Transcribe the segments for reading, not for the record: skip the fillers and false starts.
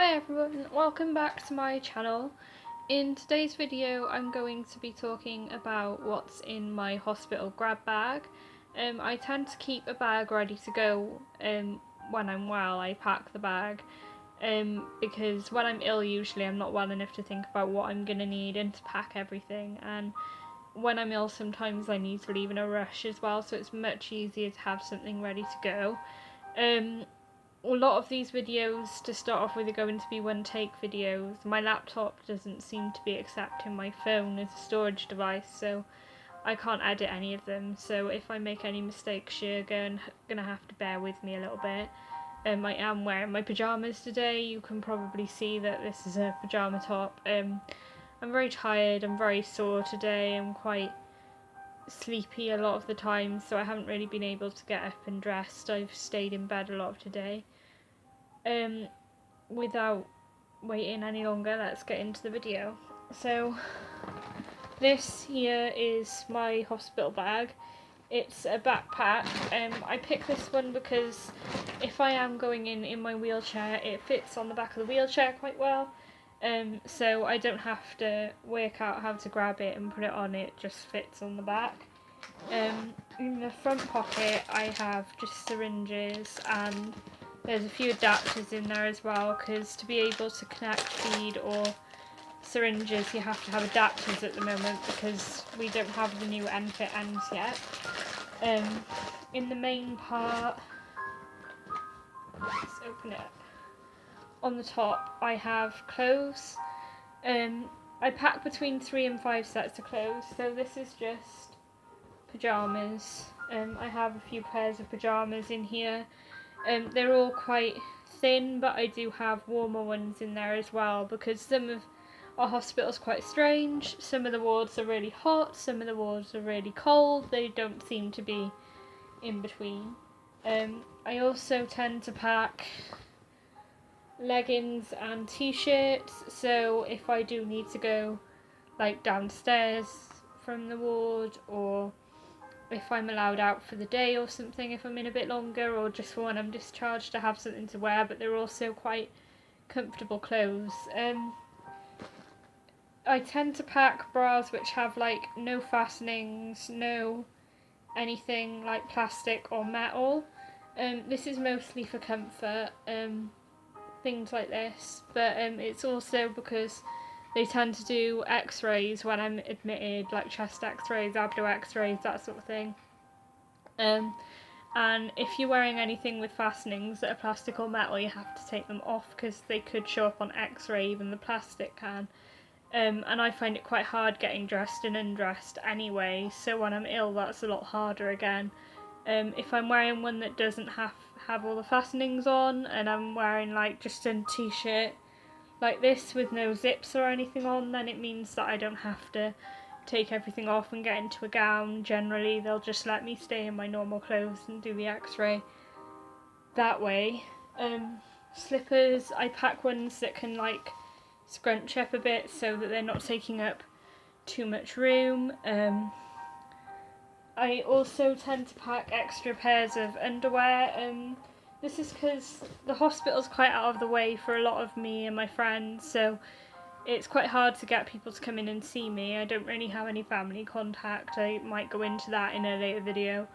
Hi everyone, welcome back to my channel. In today's video I'm going to be talking about what's in my hospital grab bag. I tend to keep a bag ready to go when I'm well. I pack the bag because when I'm ill usually I'm not well enough to think about what I'm going to need and to pack everything, and when I'm ill sometimes I need to leave in a rush as well, so it's much easier to have something ready to go. A lot of these videos to start off with are going to be one take videos. My laptop doesn't seem to be accepting my phone as a storage device, so I can't edit any of them. So if I make any mistakes, you're gonna have to bear with me a little bit. I am wearing my pyjamas today. You can probably see that this is a pyjama top. I'm very tired, I'm very sore today, I'm quite sleepy a lot of the time, so I haven't really been able to get up and dressed. I've stayed in bed a lot of today. Without waiting any longer, let's get into the video. So this here is my hospital bag. It's a backpack. I picked this one because if I am going in my wheelchair, it fits on the back of the wheelchair quite well. So I don't have to work out how to grab it and put it on, it just fits on the back. In the front pocket I have just syringes, and there's a few adapters in there as well, because to be able to connect feed or syringes you have to have adapters at the moment because we don't have the new ENFit ends yet. In the main part, let's open it up. On the top I have clothes. I pack between 3 and 5 sets of clothes, so this is just pyjamas. I have a few pairs of pyjamas in here. They're all quite thin, but I do have warmer ones in there as well, because some of our hospital's quite strange. Some of the wards are really hot, some of the wards are really cold. They don't seem to be in between. I also tend to pack leggings and t-shirts, so if I do need to go like downstairs from the ward, or if I'm allowed out for the day or something, if I'm in a bit longer, or just for when I'm discharged, to have something to wear, but they're also quite comfortable clothes. I tend to pack bras which have like no fastenings, no anything like plastic or metal. This is mostly for comfort, things like this, but it's also because they tend to do x-rays when I'm admitted, like chest x-rays, abdo x-rays, that sort of thing. And if you're wearing anything with fastenings that are plastic or metal, you have to take them off because they could show up on x-ray, even the plastic can. And I find it quite hard getting dressed and undressed anyway, so when I'm ill that's a lot harder again. If I'm wearing one that doesn't have all the fastenings on, and I'm wearing like just a t-shirt like this with no zips or anything on, then it means that I don't have to take everything off and get into a gown. Generally they'll just let me stay in my normal clothes and do the x-ray that way. Slippers, I pack ones that can like scrunch up a bit so that they're not taking up too much room. I also tend to pack extra pairs of underwear. This is because the hospital's quite out of the way for a lot of me and my friends, so it's quite hard to get people to come in and see me. I don't really have any family contact. I might go into that in a later video.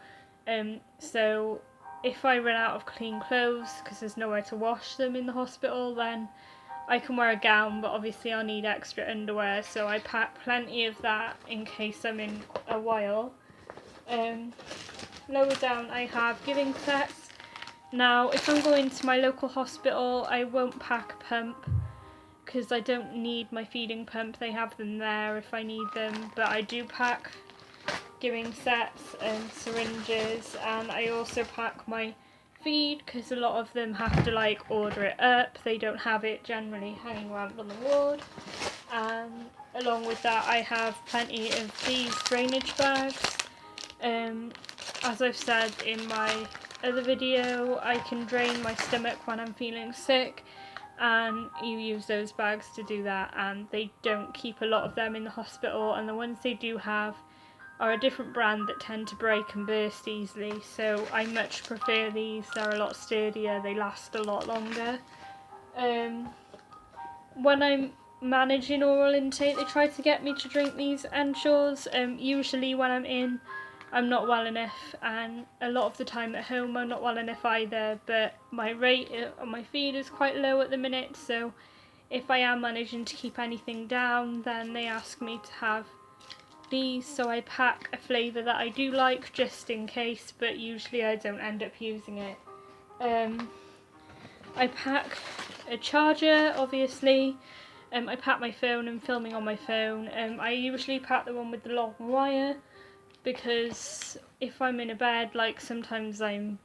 So if I run out of clean clothes because there's nowhere to wash them in the hospital, then I can wear a gown, but obviously I'll need extra underwear, so I pack plenty of that in case I'm in a while. Lower down I have giving sets. Now if I'm going to my local hospital I won't pack a pump because I don't need my feeding pump, they have them there if I need them, but I do pack giving sets and syringes, and I also pack my feed because a lot of them have to like order it up, they don't have it generally hanging around on the ward. And along with that I have plenty of these drainage bags. As I've said in my other video, I can drain my stomach when I'm feeling sick, and you use those bags to do that, and they don't keep a lot of them in the hospital, and the ones they do have are a different brand that tend to break and burst easily, so I much prefer these. They're a lot sturdier, they last a lot longer. when I'm managing oral intake, they try to get me to drink these Ensures. Usually when I'm in, I'm not well enough, and a lot of the time at home I'm not well enough either, but my rate on my feed is quite low at the minute, so if I am managing to keep anything down, then they ask me to have these, so I pack a flavour that I do like just in case, but usually I don't end up using it. I pack a charger, obviously. I pack my phone and filming on my phone. I usually pack the one with the long wire, because if I'm in a bed, like sometimes I'm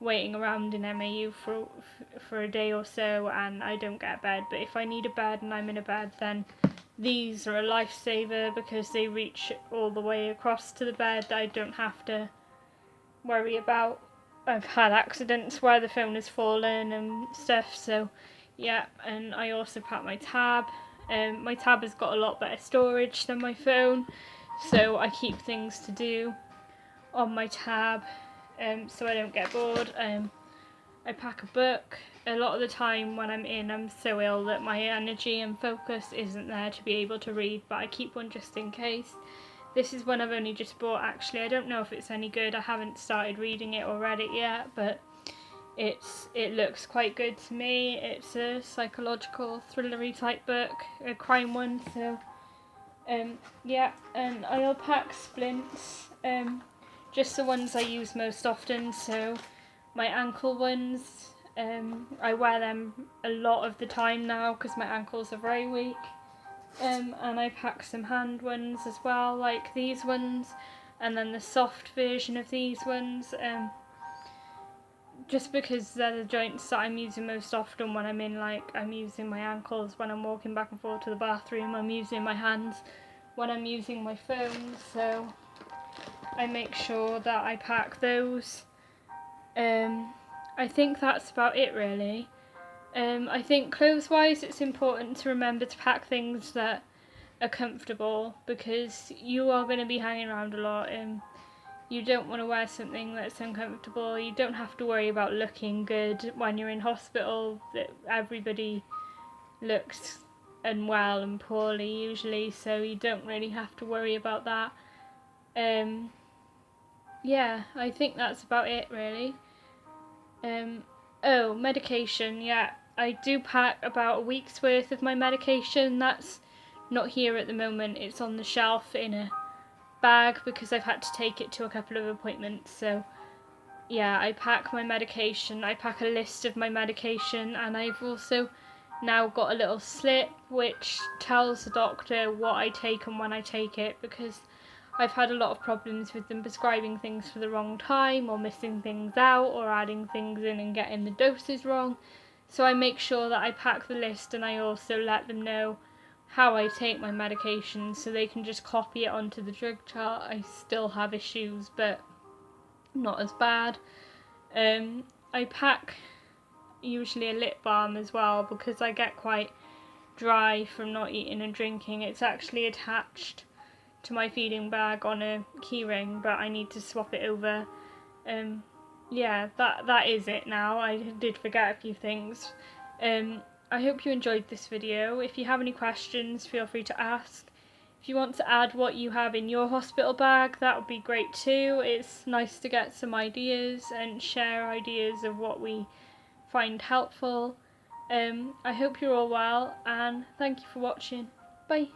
waiting around in MAU for a day or so and I don't get a bed, but if I need a bed and I'm in a bed, then these are a lifesaver because they reach all the way across to the bed. I don't have to worry about. I've had accidents where the phone has fallen and stuff, so yeah. And I also pack my tab. My tab has got a lot better storage than my phone, so I keep things to do on my tab, so I don't get bored. I pack a book. A lot of the time when I'm in, I'm so ill that my energy and focus isn't there to be able to read, but I keep one just in case. This is one I've only just bought actually. I don't know if it's any good. I haven't started reading it or read it yet, but it looks quite good to me. It's a psychological thrillery type book, a crime one, so yeah. And I'll pack splints, just the ones I use most often, so my ankle ones, I wear them a lot of the time now because my ankles are very weak. And I pack some hand ones as well, like these ones, and then the soft version of these ones, just because they're the joints that I'm using most often when I'm in, like I'm using my ankles when I'm walking back and forth to the bathroom, I'm using my hands when I'm using my phone, so I make sure that I pack those. I think that's about it really. I think clothes wise it's important to remember to pack things that are comfortable because you are going to be hanging around a lot and you don't want to wear something that's uncomfortable. You don't have to worry about looking good when you're in hospital. Everybody looks unwell and poorly usually, so you don't really have to worry about that. Yeah, I think that's about it really. Oh, medication, yeah. I do pack about a week's worth of my medication. That's not here at the moment. It's on the shelf in a bag because I've had to take it to a couple of appointments. So yeah, I pack my medication. I pack a list of my medication, and I've also now got a little slip which tells the doctor what I take and when I take it, because I've had a lot of problems with them prescribing things for the wrong time or missing things out or adding things in and getting the doses wrong. So I make sure that I pack the list, and I also let them know how I take my medication so they can just copy it onto the drug chart. I still have issues, but not as bad. I pack usually a lip balm as well because I get quite dry from not eating and drinking. It's actually attached to my feeding bag on a keyring, but I need to swap it over. Yeah, that is it now. I did forget a few things. I hope you enjoyed this video. If you have any questions, feel free to ask. If you want to add what you have in your hospital bag, that would be great too. It's nice to get some ideas and share ideas of what we find helpful. I hope you're all well, and thank you for watching. Bye.